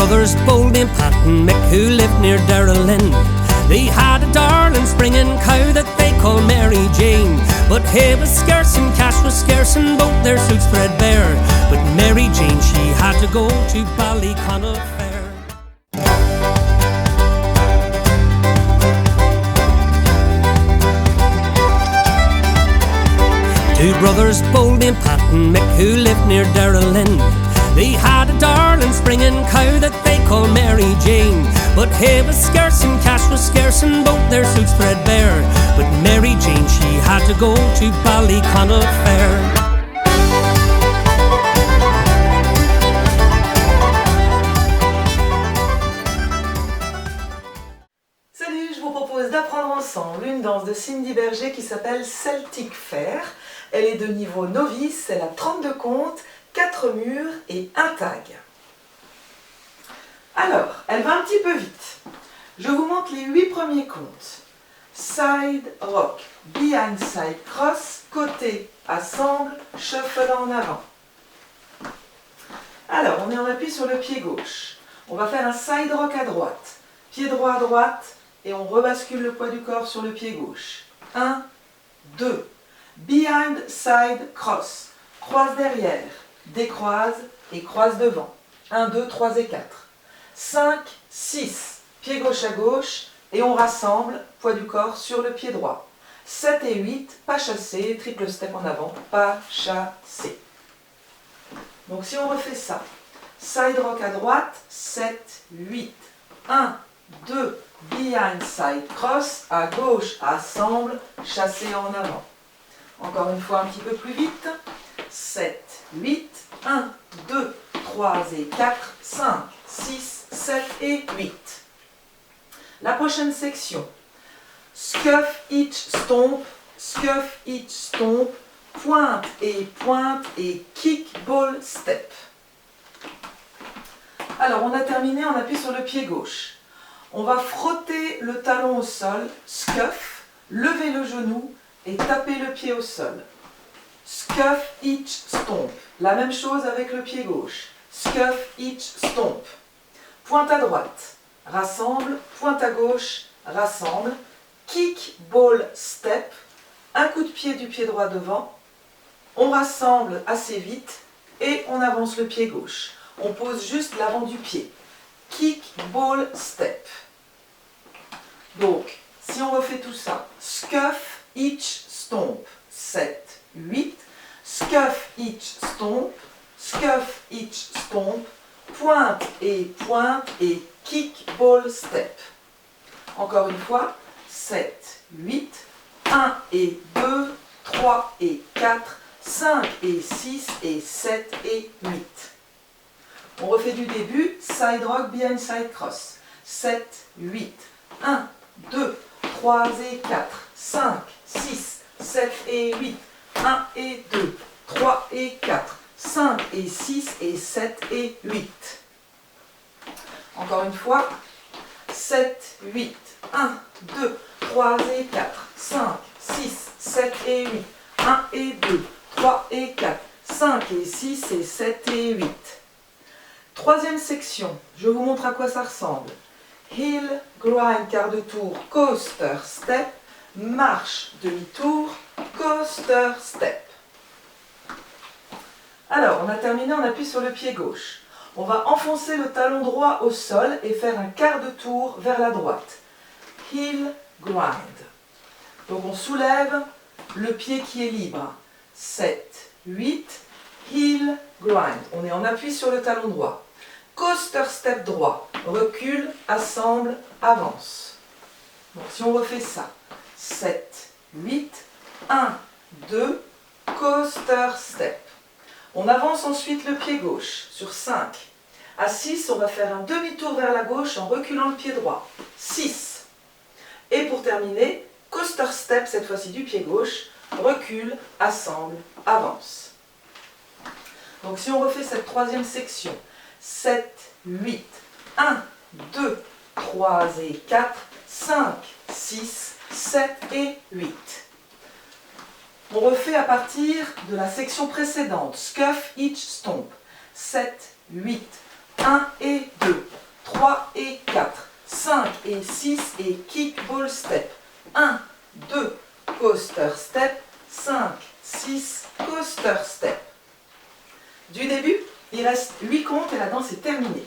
brothers, Boldy and Pat and Mick, who lived near Darrellin. They had a darling springing cow that they called Mary Jane. But hay was scarce and cash was scarce and both their suits threadbare. But Mary Jane, she had to go to Ballyconnell Fair. Two brothers, Boldy and Pat and Mick, who lived near Darrellin. They had a darling springing cow that they called Mary Jane. But hay was scarce and cash was scarce and both their suits threadbare. But Mary Jane, she had to go to Ballyconnell Fair. Salut, je vous propose d'apprendre ensemble une danse de Cindy Berger qui s'appelle Celtic Fair. Elle est de niveau novice, elle a 32 comptes, 4 murs et un tag. Alors, elle va un petit peu vite. Je vous montre les 8 premiers comptes. Side rock, behind side cross, côté, assemble, shuffle en avant. Alors, on est en appui sur le pied gauche. On va faire un side rock à droite, pied droit à droite, et on rebascule le poids du corps sur le pied gauche. 1, 2. Behind side cross, croise derrière, décroise et croise devant. 1, 2, 3 et 4. 5, 6, pied gauche à gauche et on rassemble, poids du corps sur le pied droit. 7 et 8, pas chassé, triple step en avant, pas chassé. Donc si on refait ça, side rock à droite, 7, 8, 1, 2, behind side cross, à gauche, assemble, chassé en avant. Encore une fois un petit peu plus vite, 7, 8, 1, 2, 3 et 4, 5, 6, 7 et 8. La prochaine section, scuff each stomp, pointe et kick ball step. Alors on a terminé, on appuie sur le pied gauche. On va frotter le talon au sol, scuff, lever le genou et taper le pied au sol. Scuff each stomp. La même chose avec le pied gauche. Scuff each stomp. Pointe à droite, rassemble, pointe à gauche, rassemble. Kick, ball, step. Un coup de pied du pied droit devant. On rassemble assez vite et on avance le pied gauche. On pose juste l'avant du pied. Kick, ball, step. Donc, si on refait tout ça, scuff each stomp. 7, 8. Scuff each stomp, pointe et kick ball step. Encore une fois, 7, 8, 1 et 2, 3 et 4, 5 et 6 et 7 et 8. On refait du début, side rock, behind side cross. 7, 8, 1, 2, 3 et 4, 5, 6, 7 et 8, 1 et 2, 3 et 4, 5 et 6 et 7 et 8. Encore une fois, 7, 8, 1, 2, 3 et 4, 5, 6, 7 et 8, 1 et 2, 3 et 4, 5 et 6 et 7 et 8. Troisième section, je vous montre à quoi ça ressemble. Heel, grind, quart de tour, coaster, step, marche, demi-tour, coaster, step. Alors, on a terminé, on appuie sur le pied gauche. On va enfoncer le talon droit au sol et faire un quart de tour vers la droite. Heel, grind. Donc on soulève le pied qui est libre. 7, 8, heel, grind. On est en appui sur le talon droit. Coaster, step droit. Recule, assemble, avance. Donc si on refait ça. 7, 8, 1, 2, coaster, step. On avance ensuite le pied gauche sur 5. À 6, on va faire un demi-tour vers la gauche en reculant le pied droit. 6. Et pour terminer, coaster step, cette fois-ci du pied gauche, recule, assemble, avance. Donc si on refait cette troisième section, 7, 8, 1, 2, 3 et 4, 5, 6, 7 et 8. On refait à partir de la section précédente, scuff each stomp. 7, 8, 1 et 2, 3 et 4, 5 et 6 et kickball step. 1, 2, coaster step, 5, 6, coaster step. Du début, il reste 8 comptes et la danse est terminée.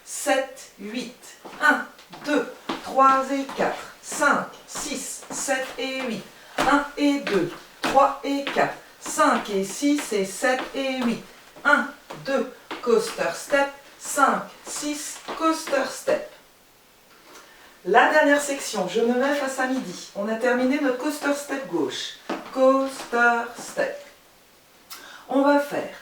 7, 8, 1, 2, 3 et 4, 5, 6, 7 et 8, 1 et 2, 3 et 4, 5 et 6 et 7 et 8, 1, 2, coaster step, 5, 6, coaster step. La dernière section, je me mets face à midi. On a terminé notre coaster step gauche. Coaster step. On va faire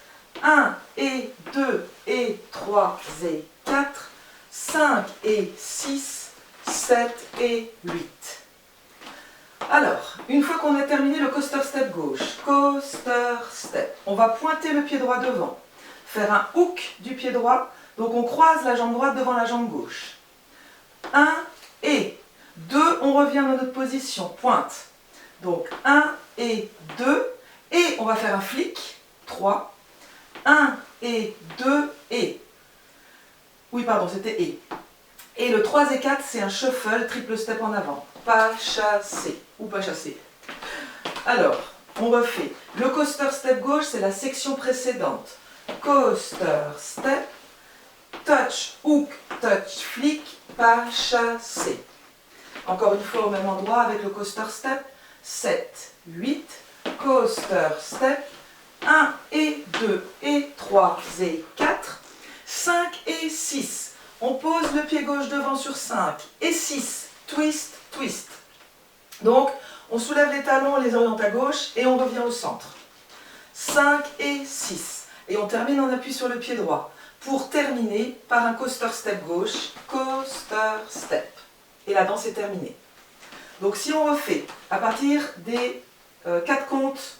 1 et 2 et 3 et 4, 5 et 6, 7 et 8. Alors, une fois qu'on a terminé le coaster step gauche, coaster step, on va pointer le pied droit devant, faire un hook du pied droit, donc on croise la jambe droite devant la jambe gauche. 1 et 2, on revient dans notre position, pointe. Donc 1 et 2, et on va faire un flic, 3, 1 et 2 et. Oui, pardon, c'était et. Et le 3 et 4, c'est un shuffle, triple step en avant. Pas chassé, ou pas chassé. Alors, on refait. Le coaster step gauche, c'est la section précédente. Coaster step, touch, hook, touch, flic, pas chassé. Encore une fois au même endroit avec le coaster step. 7, 8, coaster step, 1 et 2 et 3 et 4, 5 et 6. On pose le pied gauche devant sur 5 et 6, twist, twist. Donc, on soulève les talons, on les oriente à gauche et on revient au centre. 5 et 6. Et on termine en appui sur le pied droit pour terminer par un coaster step gauche, coaster step. Et la danse est terminée. Donc si on refait à partir des 4 comptes,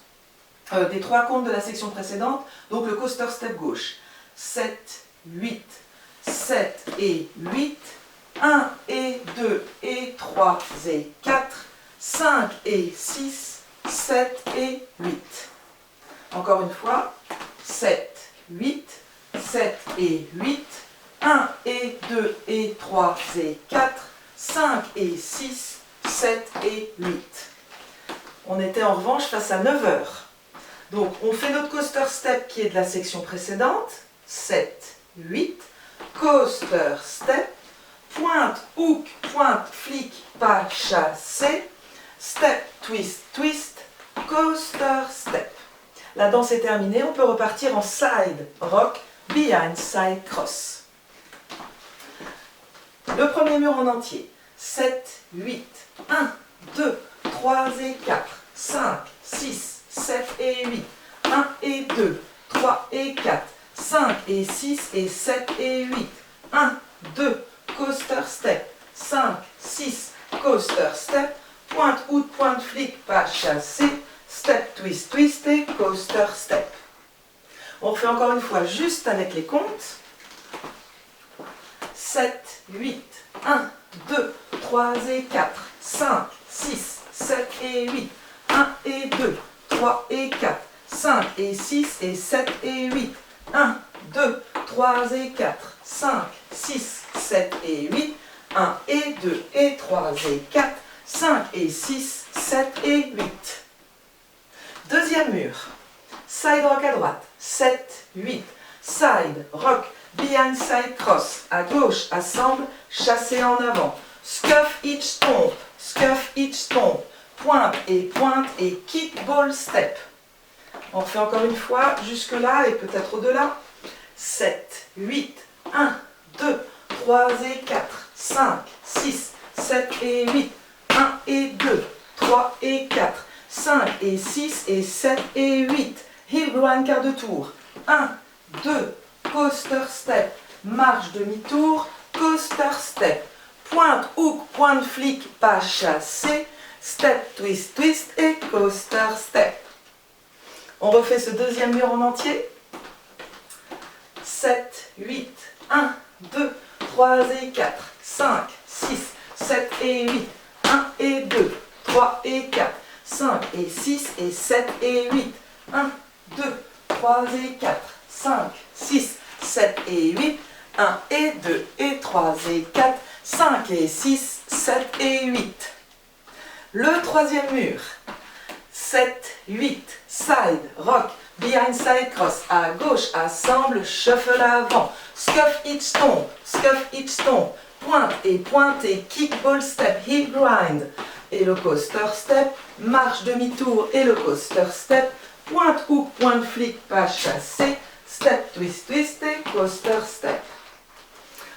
des 3 comptes de la section précédente, donc le coaster step gauche, 7, 8, 7 et 8, 1 et 2 et 3 et 4, 5 et 6, 7 et 8. Encore une fois, 7, 8, 7 et 8, 1 et 2 et 3 et 4, 5 et 6, 7 et 8. On était en revanche face à 9 heures. Donc on fait notre coaster step qui est de la section précédente, 7, 8, coaster step, pointe, hook, pointe, flic, pas chassé, step, twist, twist, coaster step. La danse est terminée, on peut repartir en side rock, behind side cross. Le premier mur en entier, 7, 8, 1, 2, 3 et 4, 5, 6, 7 et 8, 1 et 2, 3 et 4, 5 et 6 et 7 et 8, 1, 2, coaster step, 5, 6, coaster step, pointe, hook, pointe, flic, pas chassé, step, twist, twist et coaster step. On refait encore une fois juste avec les comptes. 7, 8, 1, 2, 3 et 4, 5, 6, 7 et 8, 1 et 2, 3 et 4, 5 et 6 et 7 et 8, 1, 2, 3 et 4, 5, 6, 7 et 8, 1 et 2 et 3 et 4, 5 et 6, 7 et 8. Deuxième mur. Side rock à droite, 7, 8, side rock, behind side cross, à gauche, assemble, chassé en avant, scuff each stomp, pointe et kickball step. On fait encore une fois jusque là et peut-être au-delà. 7, 8, 1, 2, 3 et 4, 5, 6, 7 et 8, 1 et 2, 3 et 4, 5 et 6 et 7 et 8. Heel grind quart de tour. 1, 2, coaster step, marche demi-tour, coaster step, pointe, hook, pointe, flic, pas chassé, step, twist, twist et coaster step. On refait ce deuxième mur en entier. 7, 8, 1, 2, 3 et 4, 5, 6, 7 et 8, 1 et 2, 3 et 4, 5 et 6 et 7 et 8, 1, 2, 3 et 4, 5, 6, 7 et 8, 1 et 2 et 3 et 4, 5 et 6, 7 et 8. Le troisième mur. 7, 8, side, rock, behind side cross, à gauche, assemble, shuffle avant, scuff each stomp, pointe et kick ball step, heel grind, et le coaster step, marche demi-tour et le coaster step, pointe hook, pointe flick, pas chassé, step twist twist et coaster step.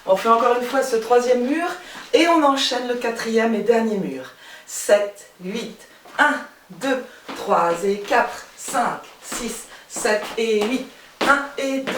On fait encore une fois ce troisième mur et on enchaîne le quatrième et dernier mur. 7, 8, 1, 2, 3 et 4, 5, 6, 7 et 8, 1 et 2,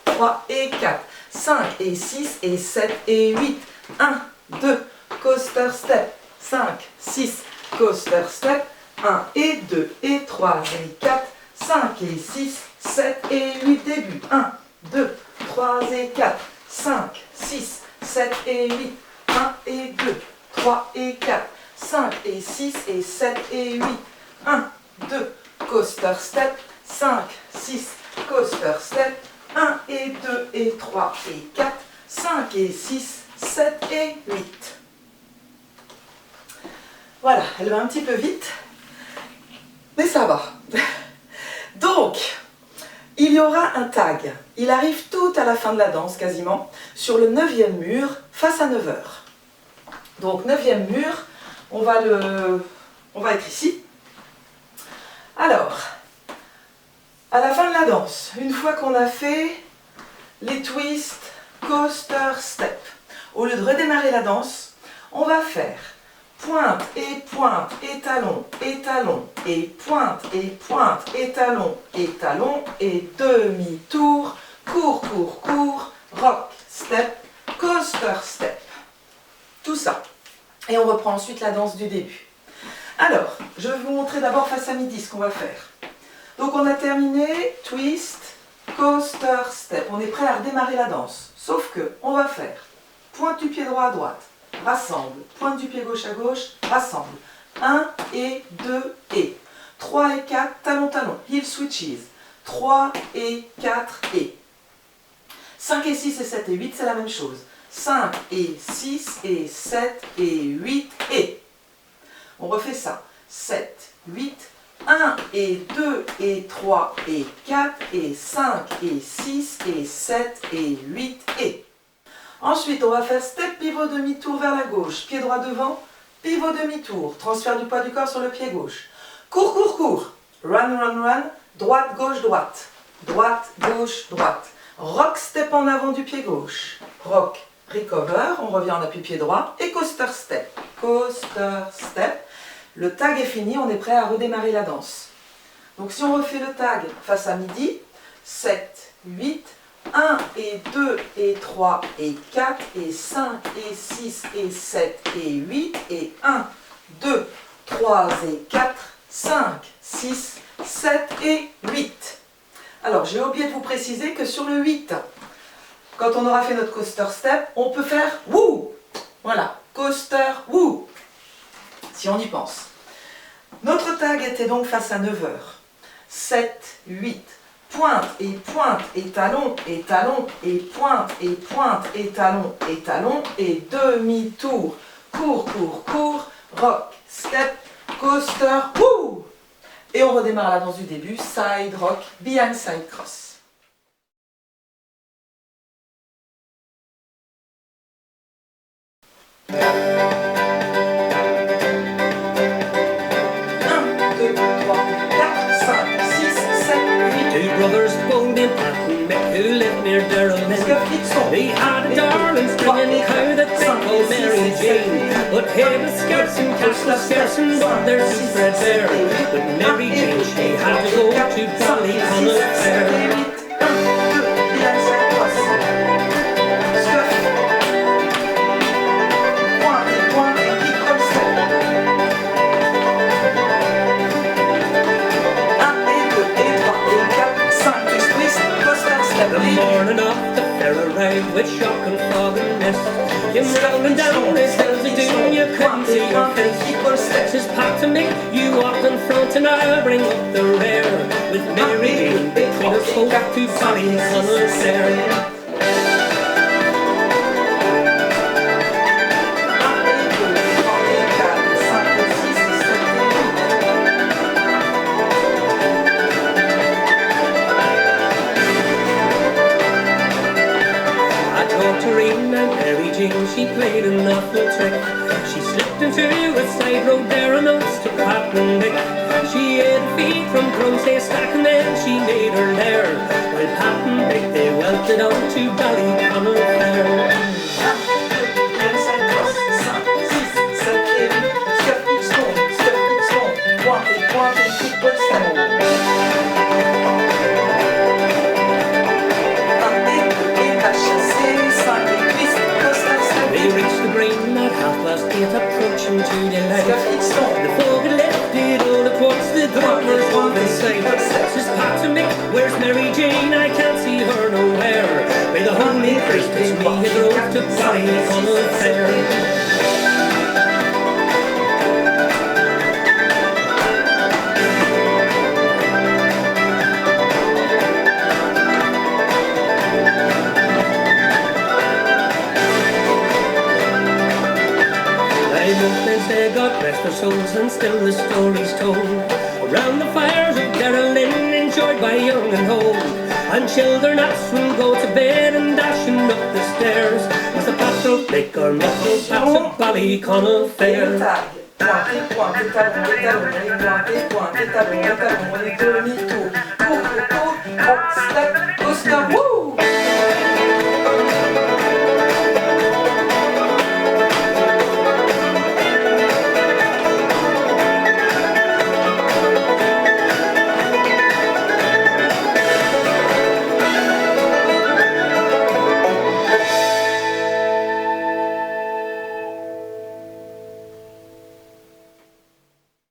3 et 4, 5 et 6 et 7 et 8, 1, 2, coaster step, 5, 6, coaster step, 1 et 2 et 3 et 4, 5 et 6, 7 et 8, début, 1, 2, 3 et 4, 5, 6, 7 et 8, 1 et 2, 3 et 4, 5 et 6 et 7 et 8, 1, 2, coaster step, 5, 6, coaster step, 1 et 2 et 3 et 4, 5 et 6, 7 et 8. Voilà, elle va un petit peu vite, mais ça va. Donc, il y aura un tag. Il arrive tout à la fin de la danse, quasiment, sur le 9e mur, face à 9h. Donc, 9e mur, on va être ici. Alors, à la fin de la danse, une fois qu'on a fait les twists, coaster, step, au lieu de redémarrer la danse, on va faire pointe, et talon, et talon, et pointe, et talon, et demi-tour, court, rock, step, coaster, step. Tout ça. Et on reprend ensuite la danse du début. Alors, je vais vous montrer d'abord face à midi ce qu'on va faire. Donc on a terminé twist, coaster, step. On est prêt à redémarrer la danse. Sauf que on va faire pointe du pied droit à droite, rassemble, pointe du pied gauche à gauche, rassemble. 1 et 2 et 3 et 4, talon, heel switches. 3 et 4 et 5 et 6 et 7 et 8, c'est la même chose. 5 et 6 et 7 et 8 et. On refait ça. 7, 8, 1 et 2 et 3 et 4 et 5 et 6 et 7 et 8 et. Ensuite, on va faire step pivot demi-tour vers la gauche. Pied droit devant, pivot demi-tour. Transfert du poids du corps sur le pied gauche. Court. Run. Droite, gauche, droite. Droite, gauche, droite. Rock step en avant du pied gauche. Rock, recover. On revient en appui pied droit. Et coaster step. Coaster step. Le tag est fini, on est prêt à redémarrer la danse. Donc si on refait le tag face à midi, 7, 8, 1 et 2 et 3 et 4 et 5 et 6 et 7 et 8 et 1, 2, 3 et 4, 5, 6, 7 et 8. Alors j'ai oublié de vous préciser que sur le 8, quand on aura fait notre coaster step, on peut faire woo. Voilà, coaster woo. Si on y pense. Notre tag était donc face à 9h. 7, 8, pointe et talon, et pointe et talon, et demi-tour, court, rock, step, coaster, woo! Et on redémarre la danse du début, side rock, behind side cross. Brothers Bode and Patton Mick, who lived near Durham. They had a darling stringing cow that they called Mary Jane. But hay was scarce and cash was scarce and but there's no bread there. But Mary Jane, she had to go to Ballyconneff Fair. The morning of the fair arrived with shock and fog and mist. Came rolling down the hills of doom, you couldn't see your face. Says Pat to me, you walk in front and I'll bring up the rear. With Mary Jane between us, hope to Ballyconneff Fair. played an awful trick. She slipped into a side road there amongst to Patton Dick. She ate a feed from Crumb's haystack and then she made her lair. While Patton Dick they welted on to Ballyconnell Fair. They reached the green at 8:30, approaching to delight. The folk had left it all at once, the drummers were inside. Says Patton Dick, where's Mary Jane? I can't see her nowhere. May the Holy Christmas me had drove to Ballyconnell Fair. They got rest their souls and still the story's told. Around the fires of Derrylin, enjoyed by young and old. And children as will go to bed and dashing up the stairs as the Patton Dick or Muckle Pats of Ballyconnell Fair. Pointe, pointe, talon, les talons, les pointes, les talons, les demi-tours. Cours, cours, hop, step, go, stop, woo!